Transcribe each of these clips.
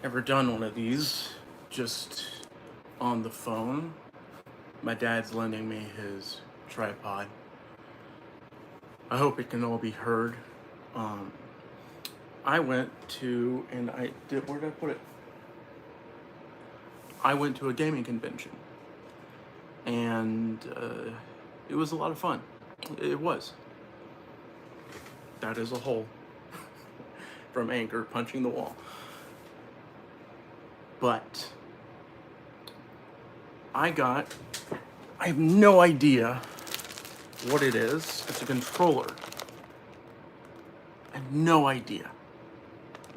Ever done one of these just on the phone? My dad's lending me his tripod. I hope it can all be heard. Um, I went to, and I did, where did I put it? I went to a gaming convention, and it was a lot of fun. It was. That is a hole from Anchor punching the wall. But I have no idea what it is. It's a controller. I have no idea.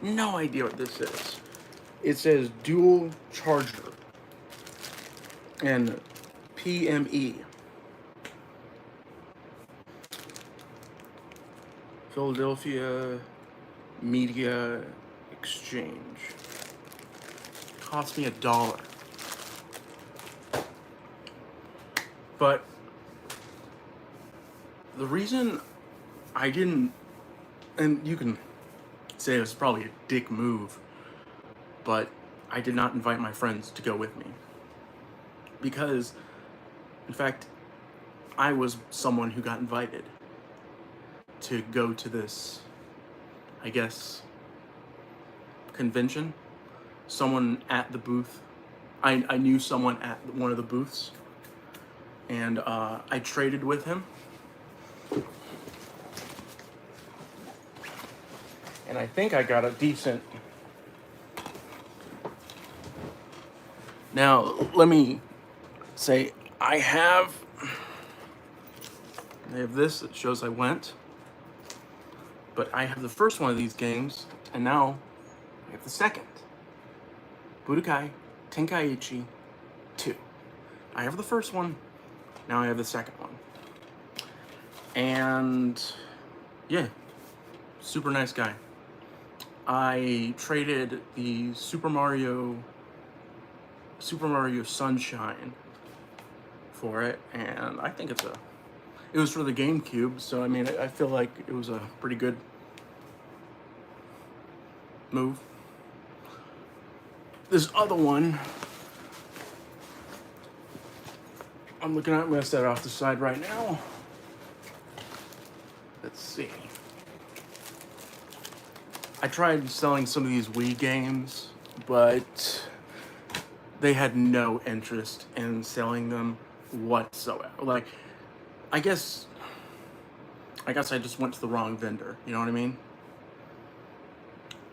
No idea what this is. It says dual charger and PME. Philadelphia Media Exchange. Cost me $1. But the reason I didn't, and you can say it was probably a dick move, but I did not invite my friends to go with me. Because, in fact, I was someone who got invited to go to this, I guess, convention. Someone at the booth. I knew someone at one of the booths, and I traded with him. And I think I got a decent... Now, let me say, I have this that shows I went, but I have the first one of these games, and now I have the second. Budokai Tenkaichi 2. I have the first one, now I have the second one. And yeah, super nice guy. I traded the Super Mario Sunshine for it, and I think it was for the GameCube, so I mean, I feel like it was a pretty good move. This other one, I'm looking at, I'm gonna set it off the side right now. Let's see. I tried selling some of these Wii games, but they had no interest in selling them whatsoever. Like, I guess I just went to the wrong vendor, you know what I mean?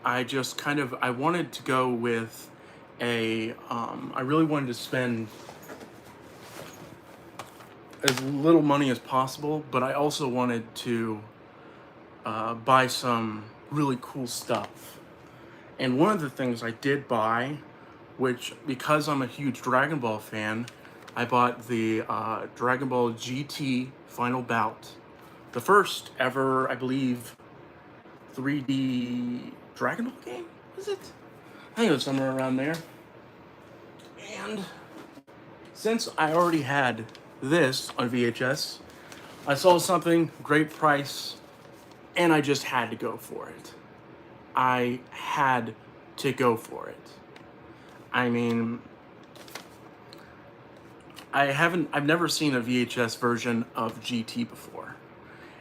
I wanted to go with I really wanted to spend as little money as possible, but I also wanted to buy some really cool stuff. And one of the things I did buy, which, because I'm a huge Dragon Ball fan, I bought the Dragon Ball GT Final Bout. The first ever, I believe, 3D Dragon Ball game, was it? I think it was somewhere around there. And since I already had this on VHS, I saw something, great price, and I just had to go for it. I had to go for it. I mean, I've never seen a VHS version of GT before.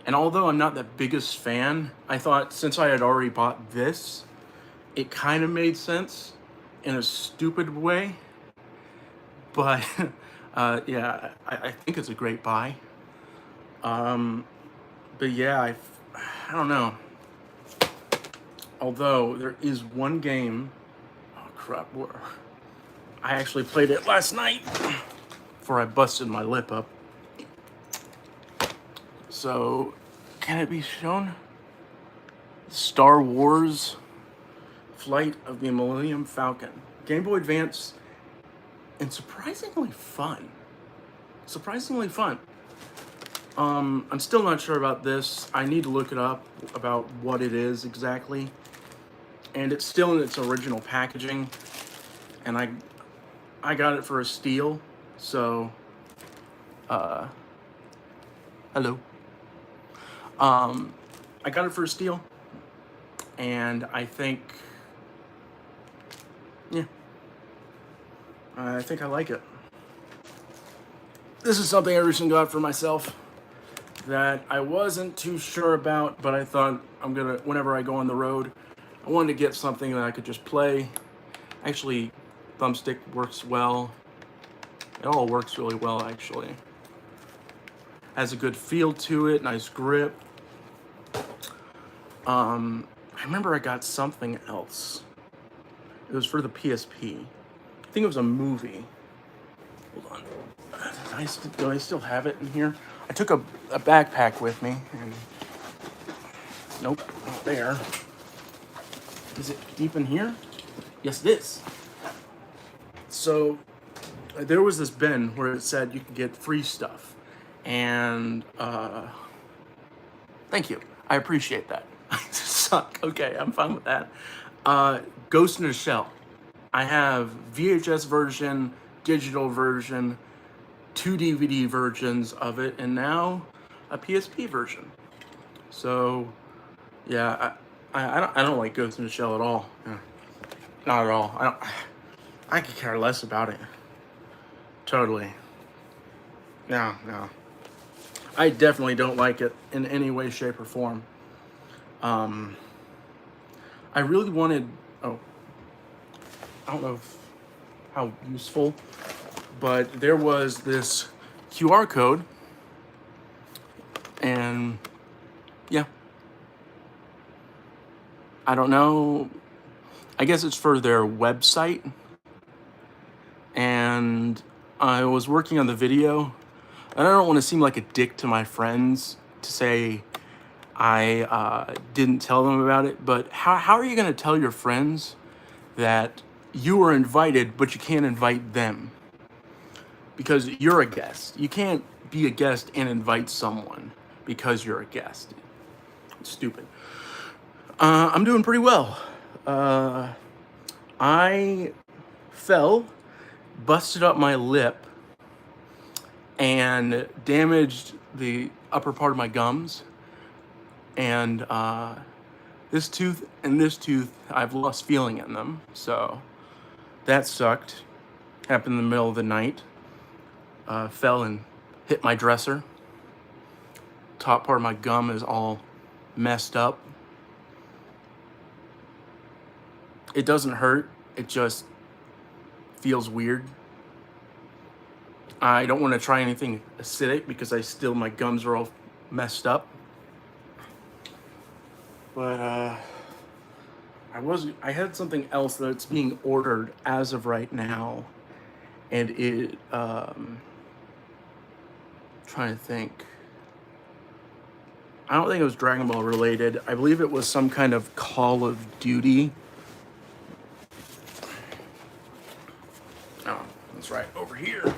And although I'm not the biggest fan, I thought since I had already bought this, it kind of made sense in a stupid way. But yeah, I think it's a great buy. But yeah, I don't know. Although there is one game, oh crap, I actually played it last night before I busted my lip up. So, can it be shown? Star Wars Flight of the Millennium Falcon. Game Boy Advance, and surprisingly fun. Surprisingly fun. I'm still not sure about this. I need to look it up about what it is exactly. And it's still in its original packaging. And I got it for a steal, so hello. I got it for a steal, and I think Yeah, I think I like it. This is something I recently got for myself that I wasn't too sure about, but I thought whenever I go on the road, I wanted to get something that I could just play. Actually, thumbstick works well. It all works really well, actually. Has a good feel to it, nice grip. I remember I got something else. It was for the PSP. I think it was a movie. Hold on. Do I still have it in here? I took a backpack with me, and nope, not there. Is it deep in here? Yes, it is. So there was this bin where it said you could get free stuff, and thank you. I appreciate that. I suck. Okay, I'm fine with that. Ghost in a Shell. I have VHS version, digital version, 2 DVD versions of it, and now a PSP version. So, yeah, I don't like Ghost in the Shell at all. Yeah, not at all. I could care less about it. Totally. No. I definitely don't like it in any way, shape, or form. I really wanted. Oh, I don't know how useful, but there was this QR code, and yeah, I don't know. I guess it's for their website, and I was working on the video, and I don't want to seem like a dick to my friends to say I didn't tell them about it, but how are you going to tell your friends that you were invited, but you can't invite them? Because you're a guest. You can't be a guest and invite someone because you're a guest. It's stupid. I'm doing pretty well. I fell, busted up my lip, and damaged the upper part of my gums. And this tooth and this tooth, I've lost feeling in them. So that sucked. Happened in the middle of the night. Fell and hit my dresser. Top part of my gum is all messed up. It doesn't hurt. It just feels weird. I don't want to try anything acidic because my gums are all messed up. But I had something else that's being ordered as of right now, and it trying to think. I don't think it was Dragon Ball related. I believe it was some kind of Call of Duty. Oh, that's right, over here.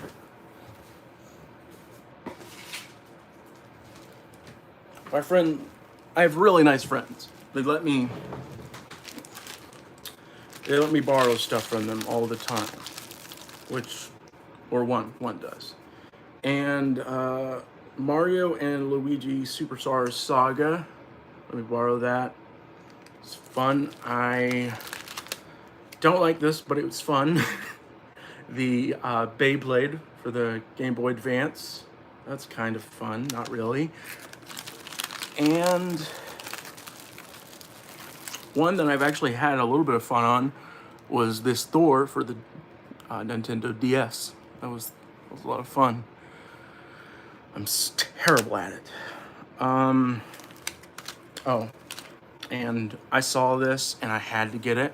My friend, I have really nice friends. They let me borrow stuff from them all the time, one does. And Mario and Luigi Superstars Saga, let me borrow that. It's fun. I don't like this, but it was fun. The Beyblade for the Game Boy Advance, that's kind of fun, not really. And one that I've actually had a little bit of fun on was this Thor for the Nintendo DS. That was a lot of fun. I'm terrible at it. Oh, and I saw this and I had to get it.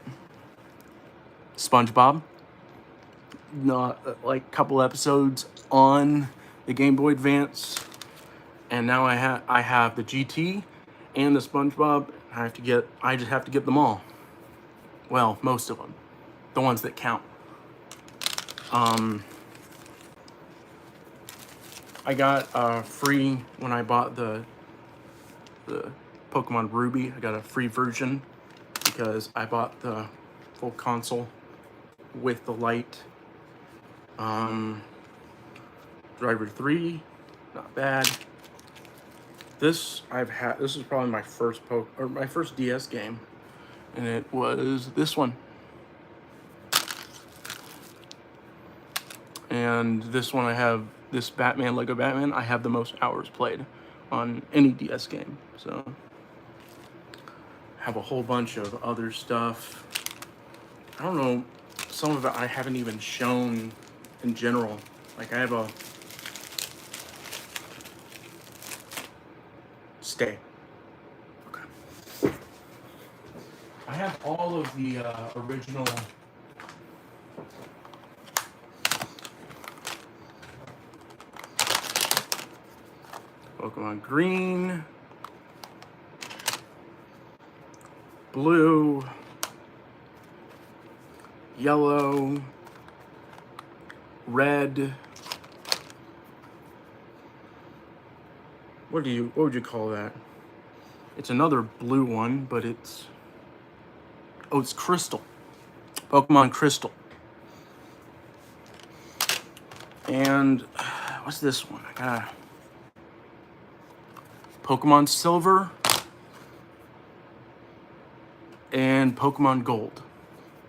SpongeBob. Not like a couple episodes on the Game Boy Advance, and now I have the GT and the SpongeBob. I just have to get them all. Well, most of them, the ones that count. I got free when I bought the Pokemon Ruby. I got a free version because I bought the full console with the light. Driver 3, not bad. This is probably my first DS game, and it was this one. And this one I have, this Batman, Lego Batman, I have the most hours played on any DS game. So, have a whole bunch of other stuff. I don't know, some of it I haven't even shown in general. Like I have a stay. Okay. I have all of the original Pokemon Green, Blue, Yellow, Red. What would you call that? It's another blue one, but it's Crystal. Pokemon Crystal. And what's this one? I got Pokemon Silver and Pokemon Gold.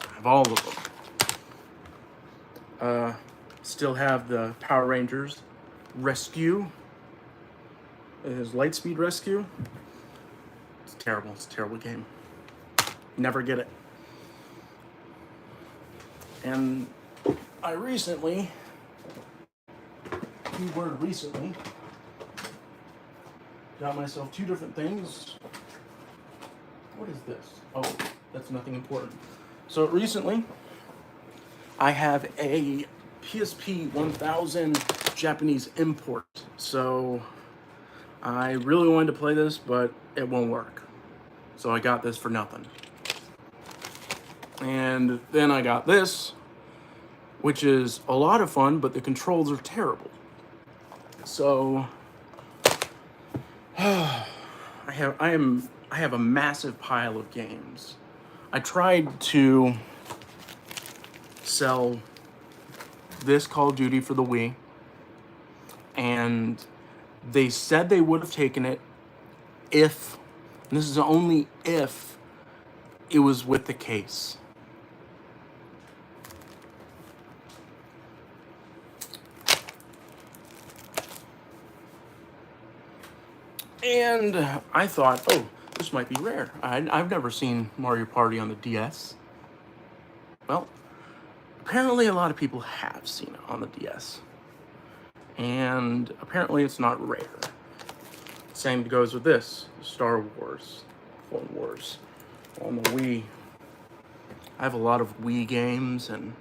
I have all of them. Still have the Power Rangers Rescue. It is Lightspeed Rescue. It's terrible. It's a terrible game. Never get it. And I recently, keyword recently, got myself 2 different things. What is this? Oh, that's nothing important. So recently, I have a PSP 1000 Japanese import. So I really wanted to play this, but it won't work. So I got this for nothing. And then I got this, which is a lot of fun, but the controls are terrible. So I have a massive pile of games. I tried to sell this Call of Duty for the Wii, and they said they would have taken it if, and this is only if, it was with the case. And I thought, oh, this might be rare. I've never seen Mario Party on the DS. Well, apparently a lot of people have seen it on the DS. And apparently it's not rare. Same goes with this, Star Wars, Clone Wars, on the Wii. I have a lot of Wii games, and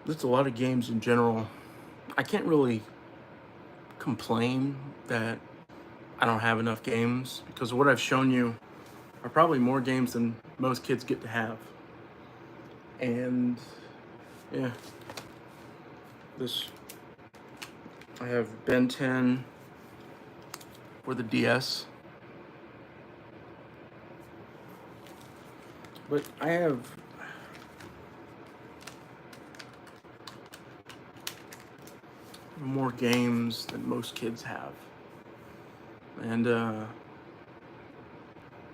there's a lot of games in general. I can't really complain that I don't have enough games, because what I've shown you are probably more games than most kids get to have. And yeah, I have Ben 10 for the DS. But I have more games than most kids have. And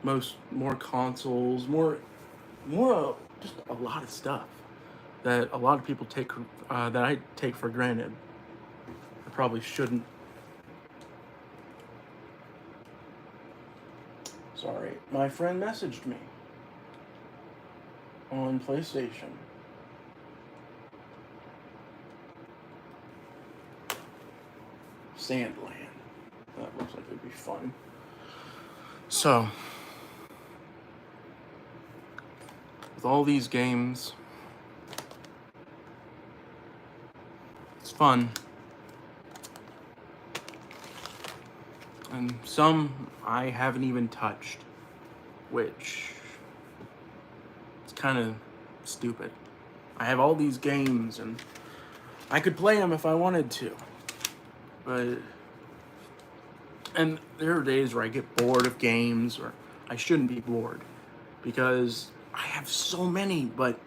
more consoles, more just a lot of stuff that a lot of people take that I take for granted. I probably shouldn't. Sorry, my friend messaged me on PlayStation. Sandland. That looks like it'd be fun. So, with all these games, it's fun. And some I haven't even touched, which is kind of stupid. I have all these games and I could play them if I wanted to, but and there are days where I get bored of games, or I shouldn't be bored because I have so many, but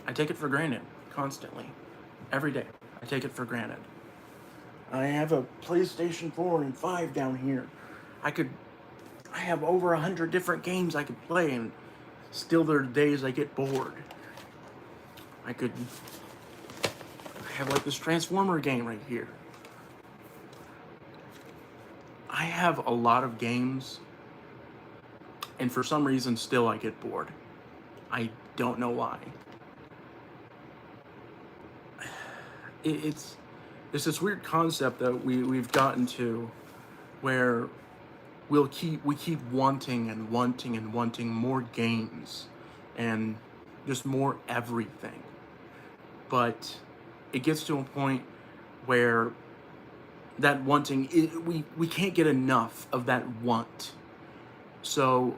I take it for granted constantly. Every day, I take it for granted. I have a PlayStation 4 and 5 down here. I have over 100 different games I could play, and still there are days I get bored. I have like this Transformer game right here. I have a lot of games, and for some reason still I get bored. I don't know why. It's this weird concept that we've gotten to where we keep wanting and wanting and wanting more games and just more everything. But it gets to a point where that wanting, we can't get enough of that want. So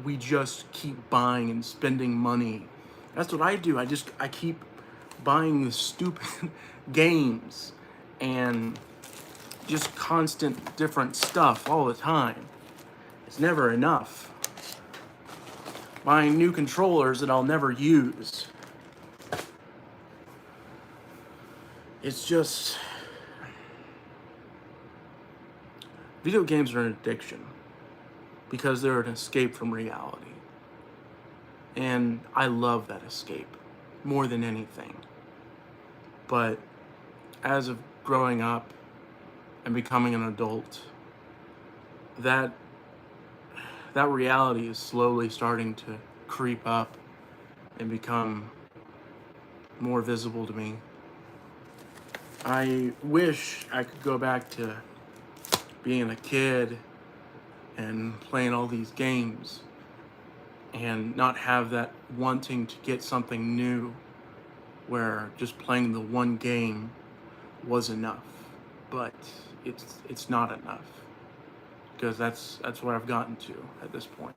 we just keep buying and spending money. That's what I do. I keep buying the stupid games and just constant different stuff all the time. It's never enough. Buying new controllers that I'll never use. It's just... Video games are an addiction because they're an escape from reality. And I love that escape more than anything. But as of growing up and becoming an adult, that reality is slowly starting to creep up and become more visible to me. I wish I could go back to being a kid and playing all these games and not have that wanting to get something new where just playing the one game was enough. But it's not enough, because that's what I've gotten to at this point.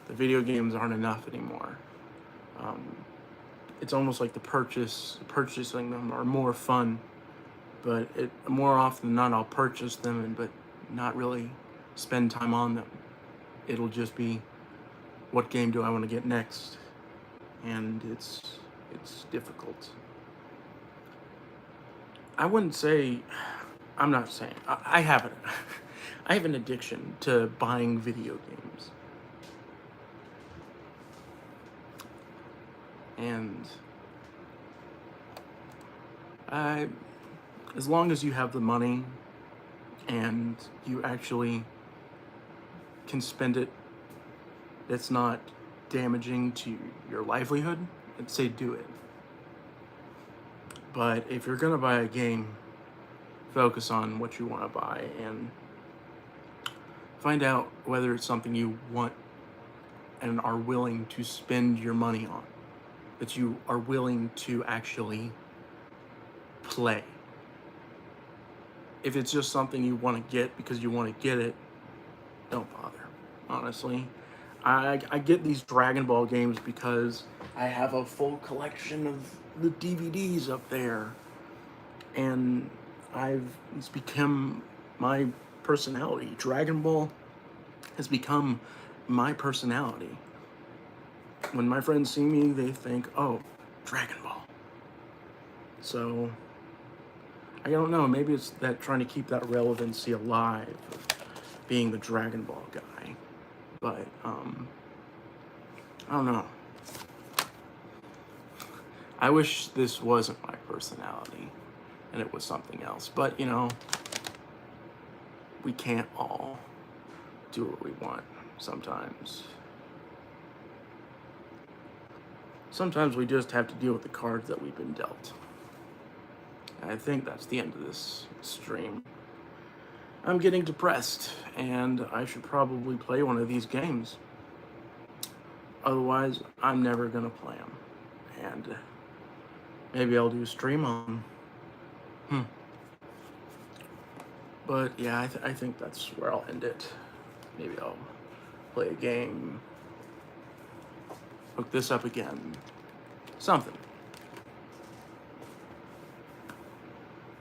The video games aren't enough anymore. It's almost like purchasing them are more fun, but more often than not I'll purchase them but not really spend time on them. It'll just be, what game do I want to get next? And it's difficult. I wouldn't say, I'm not saying, I have it. I have an addiction to buying video games. And as long as you have the money and you actually can spend it, it's not damaging to your livelihood, I'd say do it. But if you're gonna buy a game, focus on what you want to buy and find out whether it's something you want and are willing to spend your money on, that you are willing to actually play. If it's just something you want to get because you want to get it, don't bother, honestly. I get these Dragon Ball games because I have a full collection of the DVDs up there, and it's become my personality. Dragon Ball has become my personality. When my friends see me, they think, oh, Dragon Ball. So, I don't know, maybe it's that trying to keep that relevancy alive of being the Dragon Ball guy. But, I don't know. I wish this wasn't my personality and it was something else. But, we can't all do what we want sometimes. Sometimes we just have to deal with the cards that we've been dealt. I think that's the end of this stream. I'm getting depressed, and I should probably play one of these games. Otherwise, I'm never gonna play them. And maybe I'll do a stream on them. But yeah, I think that's where I'll end it. Maybe I'll play a game, hook this up again, something.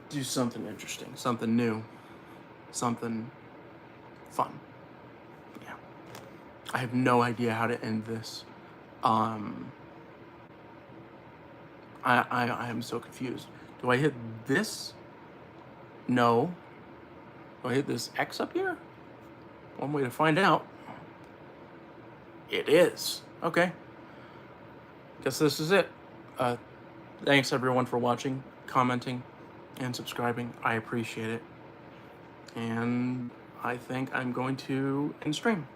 Do something interesting, something new, something fun. Yeah. I have no idea how to end this. I am so confused. Do I hit this? No. Do I hit this X up here? One way to find out. It is. Okay. Guess this is it. Thanks everyone for watching, commenting, and subscribing. I appreciate it. And I think I'm going to end stream.